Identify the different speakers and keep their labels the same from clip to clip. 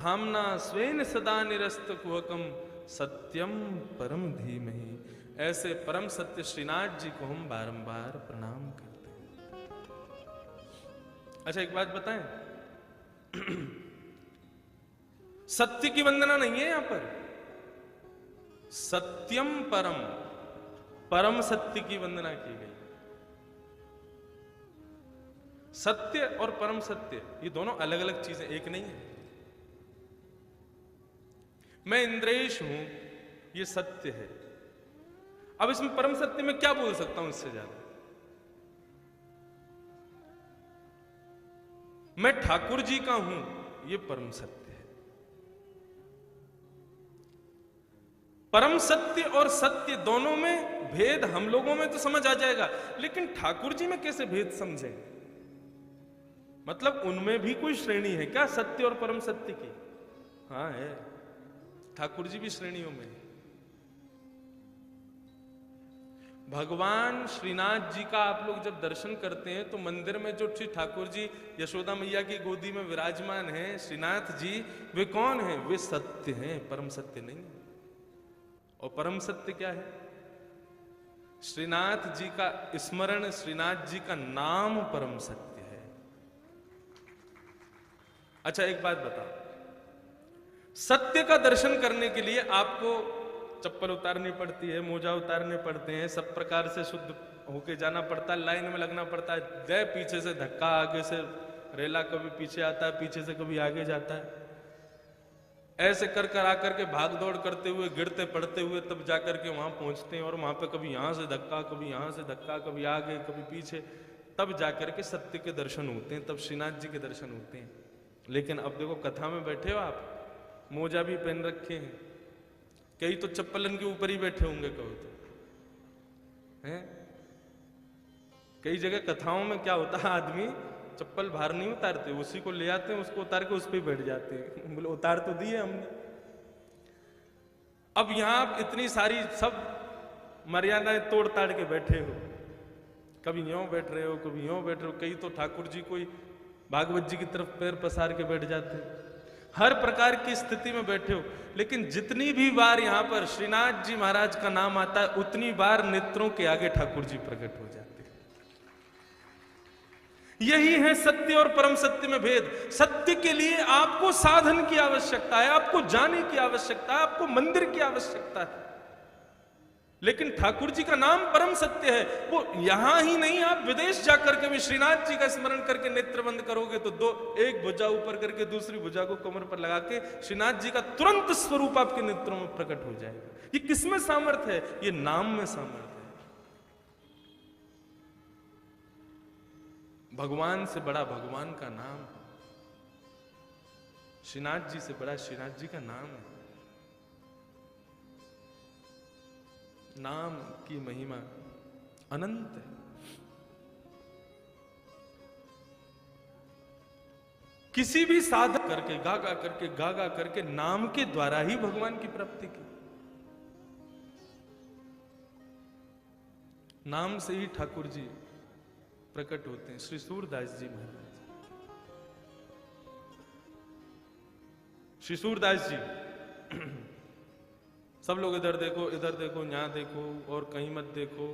Speaker 1: धामना स्वेन सदा निरस्त कुहकम सत्यम परम धीमहि। ऐसे परम सत्य श्रीनाथ जी को हम बारंबार प्रणाम करते हैं। अच्छा एक बात बताएं, सत्य की वंदना नहीं है यहां पर, सत्यम परम, परम सत्य की वंदना की गई। सत्य और परम सत्य ये दोनों अलग अलग चीजें, एक नहीं है। मैं इंद्रेश हूं, ये सत्य है। अब इसमें परम सत्य में क्या बोल सकता हूं इससे ज्यादा? मैं ठाकुर जी का हूं, ये परम सत्य है। परम सत्य और सत्य दोनों में भेद हम लोगों में तो समझ आ जाएगा, लेकिन ठाकुर जी में कैसे भेद समझे? मतलब उनमें भी कोई श्रेणी है क्या सत्य और परम सत्य की? हाँ है, ठाकुर जी भी श्रेणियों में। भगवान श्रीनाथ जी का आप लोग जब दर्शन करते हैं तो मंदिर में जो श्री ठाकुर जी यशोदा मैया की गोदी में विराजमान हैं श्रीनाथ जी, वे कौन हैं? वे सत्य हैं, परम सत्य नहीं। और परम सत्य क्या है? श्रीनाथ जी का स्मरण, श्रीनाथ जी का नाम परम सत्य है। अच्छा एक बात बताओ, सत्य का दर्शन करने के लिए आपको चप्पल उतारनी पड़ती है, मोजा उतारने पड़ते हैं, सब प्रकार से शुद्ध होके जाना पड़ता है, लाइन में लगना पड़ता है। दे पीछे से धक्का, आगे से रेला, कभी पीछे आता है, पीछे से कभी आगे जाता है। ऐसे कर कर आकर के भाग दौड़ करते हुए, गिरते पड़ते हुए तब जाकर के वहां पहुंचते हैं। और वहां पे कभी यहां से धक्का, कभी यहां से धक्का, कभी आगे कभी पीछे, तब जाकर के सत्य के दर्शन होते हैं, तब श्रीनाथ जी के दर्शन होते हैं। लेकिन अब देखो, कथा में बैठे हो आप, मोजा भी पहन रखे हैं, कई तो चप्पलन के ऊपर ही बैठे होंगे, कहो तो हैं। कई जगह कथाओं में क्या होता है, आदमी चप्पल बाहर नहीं उतारते, उसी को ले आते हैं, उसको उतार के उस पर बैठ जाते हैं। बोले उतार तो दिए हमने। अब यहां आप इतनी सारी सब मर्यादाएं तोड़ ताड़ के बैठे हो, कभी यों बैठ रहे हो, कभी यों बैठ रहे हो। कई तो ठाकुर जी कोई भागवत जी की तरफ पैर पसार के बैठ जाते हैं। हर प्रकार की स्थिति में बैठे हो, लेकिन जितनी भी बार यहां पर श्रीनाथ जी महाराज का नाम आता है, उतनी बार नेत्रों के आगे ठाकुर जी प्रकट हो जाते हैं। यही है सत्य और परम सत्य में भेद। सत्य के लिए आपको साधन की आवश्यकता है, आपको जाने की आवश्यकता है, आपको मंदिर की आवश्यकता है। लेकिन ठाकुर जी का नाम परम सत्य है। वो यहां ही नहीं, आप विदेश जाकर के भी श्रीनाथ जी का स्मरण करके नेत्र बंद करोगे तो एक भुजा ऊपर करके दूसरी भुजा को कमर पर लगा के श्रीनाथ जी का तुरंत स्वरूप आपके नेत्रों में प्रकट हो जाएगा। ये किसमें सामर्थ्य है? ये नाम में सामर्थ्य है। भगवान से बड़ा भगवान का नाम, श्रीनाथ जी से बड़ा श्रीनाथ जी का नाम है। नाम की महिमा अनंत है। किसी भी साधक करके गागा करके नाम के द्वारा ही भगवान की प्राप्ति की। नाम से ही ठाकुर जी प्रकट होते हैं। श्री सूरदास जी महाराज, श्री सूरदास जी, सब लोग इधर देखो, इधर देखो, यहां देखो और कहीं मत देखो।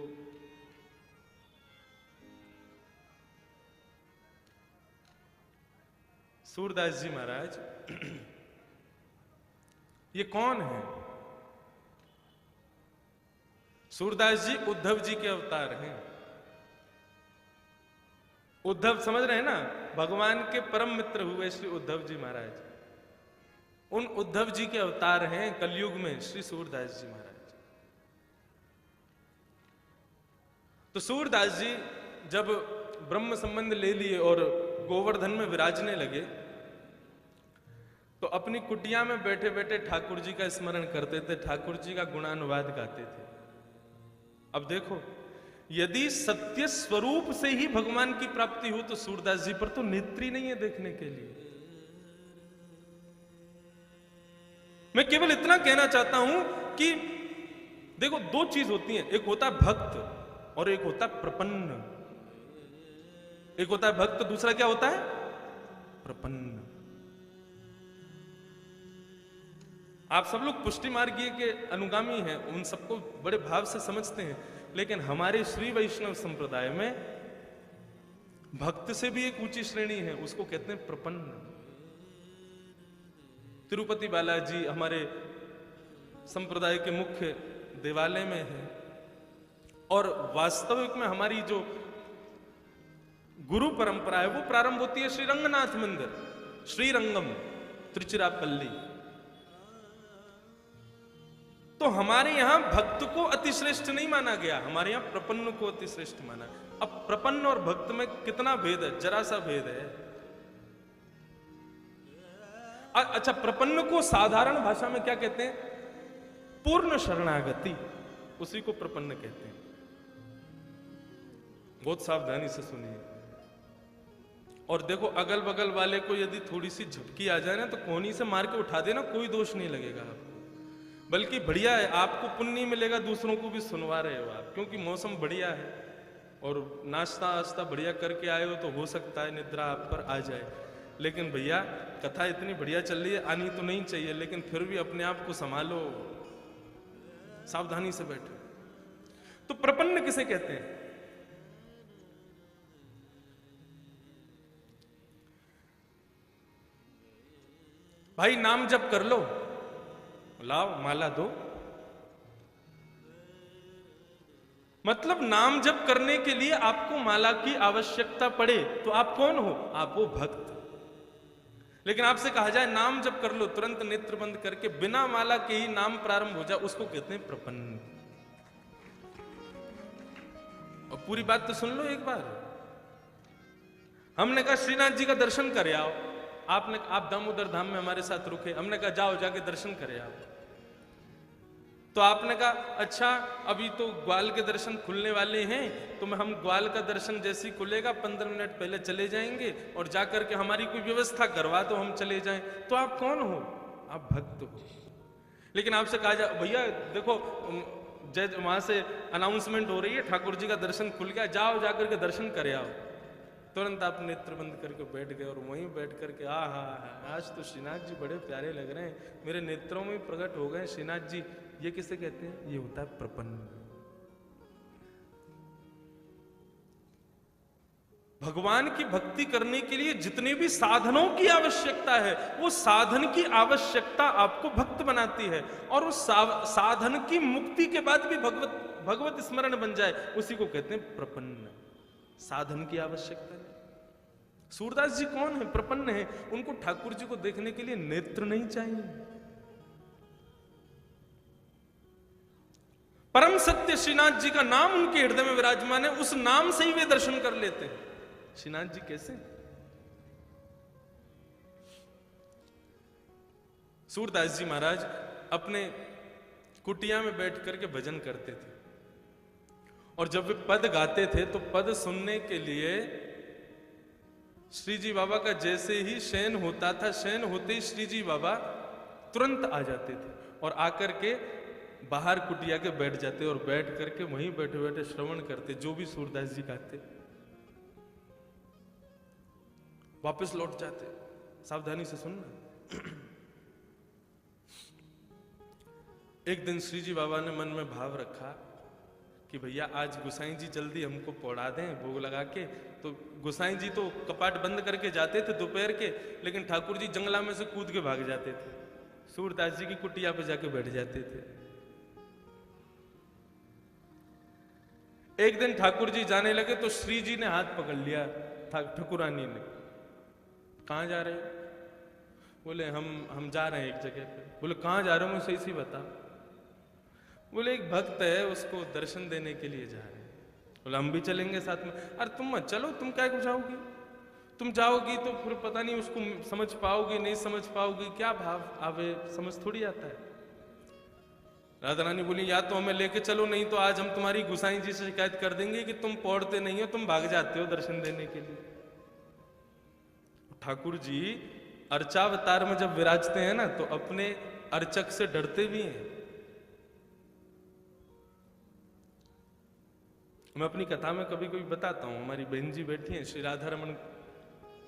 Speaker 1: सूरदास जी महाराज ये कौन है? सूरदास जी उद्धव जी के अवतार हैं। उद्धव समझ रहे हैं ना, भगवान के परम मित्र हुए श्री उद्धव जी महाराज। उन उद्धव जी के अवतार हैं कलयुग में श्री सूरदास जी महाराज। तो सूरदास जी जब ब्रह्म संबंध ले लिए और गोवर्धन में विराजने लगे, तो अपनी कुटिया में बैठे बैठे ठाकुर जी का स्मरण करते थे, ठाकुर जी का गुणानुवाद गाते थे। अब देखो, यदि सत्य स्वरूप से ही भगवान की प्राप्ति हो तो सूरदास जी पर तो नेत्री नहीं है देखने के लिए। मैं केवल इतना कहना चाहता हूं कि देखो, दो चीज होती हैं, एक होता है भक्त और एक होता है प्रपन्न। एक होता है भक्त, दूसरा क्या होता है? प्रपन्न। आप सब लोग पुष्टि मार्गीय के अनुगामी हैं, उन सबको बड़े भाव से समझते हैं, लेकिन हमारे श्री वैष्णव संप्रदाय में भक्त से भी एक ऊंची श्रेणी है, उसको कहते हैं प्रपन्न। तिरुपति बालाजी हमारे संप्रदाय के मुख्य देवालय में है, और वास्तविक में हमारी जो गुरु परंपरा है वो प्रारंभ होती है श्री रंगनाथ मंदिर, श्रीरंगम, त्रिचिरापल्ली। तो हमारे यहां भक्त को अतिश्रेष्ठ नहीं माना गया, हमारे यहां प्रपन्न को अतिश्रेष्ठ माना। अब प्रपन्न और भक्त में कितना भेद है? जरा सा भेद है। अच्छा, प्रपन्न को साधारण भाषा में क्या कहते हैं? पूर्ण शरणागति, उसी को प्रपन्न कहते हैं। बहुत सावधानी से सुनिए और देखो, अगल बगल वाले को यदि थोड़ी सी झपकी आ जाए ना तो कोहनी से मार के उठा देना, कोई दोष नहीं लगेगा आपको, बल्कि बढ़िया है, आपको पुण्य मिलेगा, दूसरों को भी सुनवा रहे हो आप, क्योंकि मौसम बढ़िया है और नाश्ता वास्ता बढ़िया करके आए हो, तो हो सकता है निद्रा आप पर आ जाए। लेकिन भैया, कथा इतनी बढ़िया चल रही है, आनी तो नहीं चाहिए, लेकिन फिर भी अपने आप को संभालो, सावधानी से बैठो। तो प्रपन्न किसे कहते हैं? भाई नाम जप कर लो, लाओ माला दो, मतलब नाम जप करने के लिए आपको माला की आवश्यकता पड़े तो आप कौन हो? आप हो भक्त। लेकिन आपसे कहा जाए नाम जप कर लो, तुरंत नेत्र बंद करके बिना माला के ही नाम प्रारंभ हो जाए, उसको कहते हैं प्रपन्न। और पूरी बात तो सुन लो एक बार। हमने कहा श्रीनाथ जी का दर्शन करे आओ, आप दामोदर धाम में हमारे साथ रुके, हमने कहा जाओ जाके दर्शन करे आओ। तो आपने कहा अच्छा, अभी तो ग्वाल के दर्शन खुलने वाले हैं, तो हम ग्वाल का दर्शन जैसे ही खुलेगा 15 मिनट पहले चले जाएंगे और जाकर के हमारी कोई व्यवस्था करवा तो हम चले जाएं। तो आप कौन हो? आप भक्त हो। लेकिन आपसे कहा जाए भैया देखो, वहां से अनाउंसमेंट हो रही है, ठाकुर जी का दर्शन खुल गया, जाओ जाकर के दर्शन करे आओ। तुरंत आप नेत्र बंद करके बैठ गए और वहीं बैठ करके आज तो श्रीनाथ जी बड़े प्यारे लग रहे हैं, मेरे नेत्रों में प्रकट हो गए श्रीनाथ जी। ये किसे कहते हैं? ये होता है प्रपन्न। भगवान की भक्ति करने के लिए जितने भी साधनों की आवश्यकता है, वो साधन की आवश्यकता आपको भक्त बनाती है, और उस साधन की मुक्ति के बाद भी भगवत स्मरण बन जाए, उसी को कहते हैं प्रपन्न। साधन की आवश्यकता है। सूरदास जी कौन है? प्रपन्न है। उनको ठाकुर जी को देखने के लिए नेत्र नहीं चाहिए। परम सत्य श्रीनाथ जी का नाम उनके हृदय में विराजमान है, उस नाम से ही वे दर्शन कर लेते हैं। श्रीनाथ जी कैसे? सूरदास जी महाराज अपने कुटिया में बैठ करके भजन करते थे, और जब वे पद गाते थे तो पद सुनने के लिए श्री जी बाबा का जैसे ही शयन होता था, शयन होते ही श्री जी बाबा तुरंत आ जाते थे और आकर के बाहर कुटिया के बैठ जाते और बैठ करके वहीं बैठे बैठे श्रवण करते जो भी सूरदास जी गाते, वापस लौट जाते। सावधानी से सुनना। एक दिन श्री जी बाबा ने मन में भाव रखा कि भैया आज गोसाई जी जल्दी हमको पौड़ा दें भोग लगा के। तो गोसाई जी तो कपाट बंद करके जाते थे दोपहर के, लेकिन ठाकुर जी जंगला में से कूद के भाग जाते थे, सूरदास जी की कुटिया पे जाके बैठ जाते थे। एक दिन ठाकुर जी जाने लगे तो श्री जी ने हाथ पकड़ लिया ठाकुरानी ने। कहाँ जा रहे हो? बोले हम जा रहे हैं एक जगह पे। बोले कहाँ जा रहे हो? मुझे सही बता। बोले एक भक्त है उसको दर्शन देने के लिए जा रहे हैं। बोले हम भी चलेंगे साथ में। अरे तुम मत चलो, तुम क्या को जाओगी? तुम जाओगी तो फिर पता नहीं उसको समझ पाओगी नहीं समझ पाओगी, क्या भाव आवे समझ थोड़ी आता है। राधा रानी बोली या तो हमें लेके चलो, नहीं तो आज हम तुम्हारी गुसाई जी से शिकायत कर देंगे कि तुम पौड़ते नहीं हो, तुम भाग जाते हो दर्शन देने के लिए। ठाकुर जी अर्चावतार में जब विराजते हैं ना तो अपने अर्चक से डरते भी हैं। मैं अपनी कथा में कभी कभी बताता हूं, हमारी बहन जी बैठी हैं, श्री राधा रमन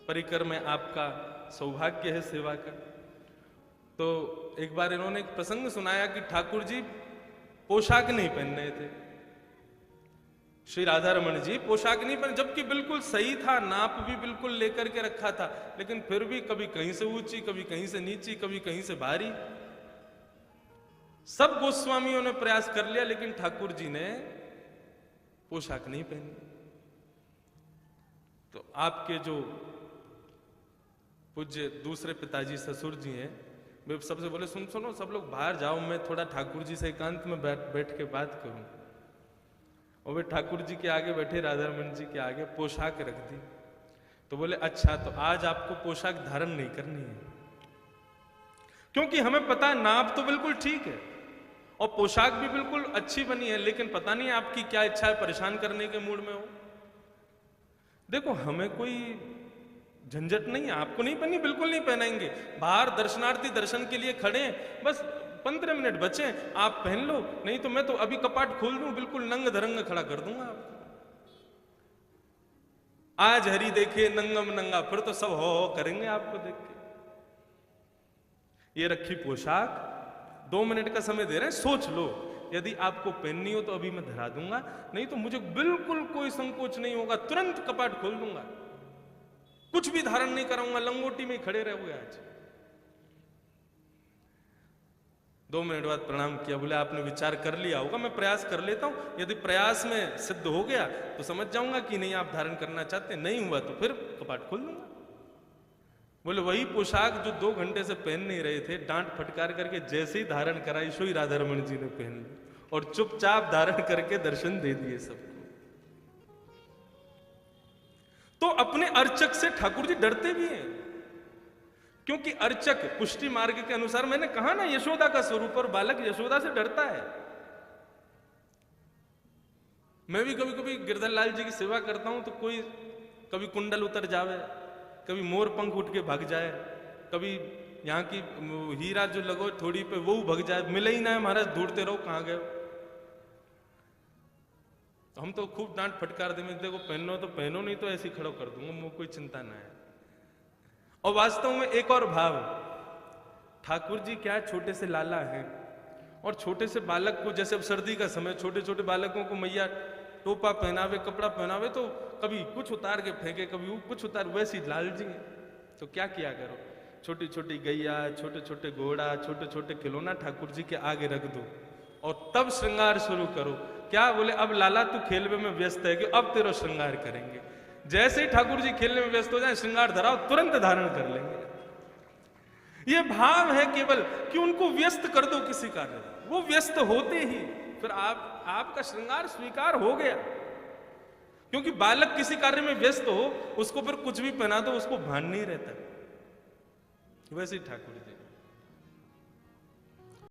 Speaker 1: परिकर में आपका सौभाग्य है सेवा का। तो एक बार इन्होंने एक प्रसंग सुनाया कि ठाकुर जी पोशाक नहीं पहन रहे थे। श्री राधा रमन जी पोशाक नहीं पहन, जबकि बिल्कुल सही था, नाप भी बिल्कुल लेकर के रखा था, लेकिन फिर भी कभी कहीं से ऊंची, कभी कहीं से नीची, कभी कहीं से भारी। सब गोस्वामियों ने प्रयास कर लिया, लेकिन ठाकुर जी ने पोशाक नहीं पहनी। तो आपके जो पूज्य दूसरे पिताजी ससुर जी हैं, वे सबसे बोले सुनो सब लोग बाहर जाओ, मैं थोड़ा ठाकुर जी से एकांत में बैठ के बात करूं। और वे ठाकुर जी के आगे बैठे, राधा रमन जी के आगे पोशाक रख दी। तो बोले अच्छा, तो आज आपको पोशाक धारण नहीं करनी है, क्योंकि हमें पता नाप तो बिल्कुल ठीक है और पोशाक भी बिल्कुल अच्छी बनी है, लेकिन पता नहीं आपकी क्या इच्छा है, परेशान करने के मूड में हो। देखो हमें कोई झंझट नहीं है, आपको नहीं पहनी, बिल्कुल नहीं पहनाएंगे। बाहर दर्शनार्थी दर्शन के लिए खड़े हैं, बस 15 मिनट बचे, आप पहन लो, नहीं तो मैं तो अभी कपाट खोल दूं, बिल्कुल नंग धरंग खड़ा कर दूंगा आपको। आज हरी देखे नंगम नंगा, फिर तो सब हो करेंगे आपको देख के। ये रखी पोशाक, 2 मिनट का समय दे रहे हैं, सोच लो, यदि आपको पहननी हो तो अभी मैं धरा दूंगा, नहीं तो मुझे बिल्कुल कोई संकोच नहीं होगा, तुरंत कपाट खोल दूंगा, कुछ भी धारण नहीं कराऊंगा, लंगोटी में खड़े रहोगे आज। 2 मिनट बाद प्रणाम किया, बोले आपने विचार कर लिया होगा, मैं प्रयास कर लेता हूं, यदि प्रयास में सिद्ध हो गया तो समझ जाऊंगा कि नहीं आप धारण करना चाहते, नहीं हुआ तो फिर कपाट खोल दूंगा। बोले वही पोशाक जो 2 घंटे से पहन नहीं रहे थे, डांट फटकार करके जैसे ही धारण कराई, सो ही राधा रमन जी ने पहन ली और चुपचाप धारण करके दर्शन दे दिए सबको। तो अपने अर्चक से ठाकुर जी डरते भी हैं, क्योंकि अर्चक पुष्टि मार्ग के अनुसार, मैंने कहा ना, यशोदा का स्वरूप, और बालक यशोदा से डरता है। मैं भी कभी कभी गिरधर लाल जी की सेवा करता हूं तो कोई कभी कुंडल उतर जावे, कभी मोर पंख उठ के भाग जाए, कभी यहाँ की हीरा जो लगो थोड़ी पे वो भाग जाए, मिले ही ना है महाराज, ढूंढते रहो कहां गए। तो हम तो खूब डांट फटकार दे, देखो पहनो तो पहनो, नहीं तो ऐसे खड़ो कर दूंगा, मुझे कोई चिंता ना है। और वास्तव में एक और भाव, ठाकुर जी क्या छोटे से लाला हैं, और छोटे से बालक को, जैसे अब सर्दी का समय, छोटे छोटे बालकों को मैया टोपा पहनावे, कपड़ा पहनावे, तो कभी कुछ उतार के फेंके, कभी कुछ उतार, वैसी लाल जी हैं। तो क्या किया करो, छोटी छोटी गैया, छोटे छोटे घोड़ा, छोटे छोटे खिलौना ठाकुर जी के आगे रख दो और तब श्रृंगार शुरू करो। क्या बोले, अब लाला तू खेलने में व्यस्त है कि अब तेरा श्रृंगार करेंगे। जैसे ही ठाकुर जी खेलने में व्यस्त हो जाए, श्रृंगार धराओ, तुरंत धारण कर लेंगे। ये भाव है केवल कि उनको व्यस्त कर दो किसी कार्य, वो व्यस्त होते ही फिर आपका श्रृंगार स्वीकार हो गया। क्योंकि बालक किसी कार्य में व्यस्त हो, उसको फिर कुछ भी पहना दो, उसको भान नहीं रहता। वैसे ही ठाकुर जी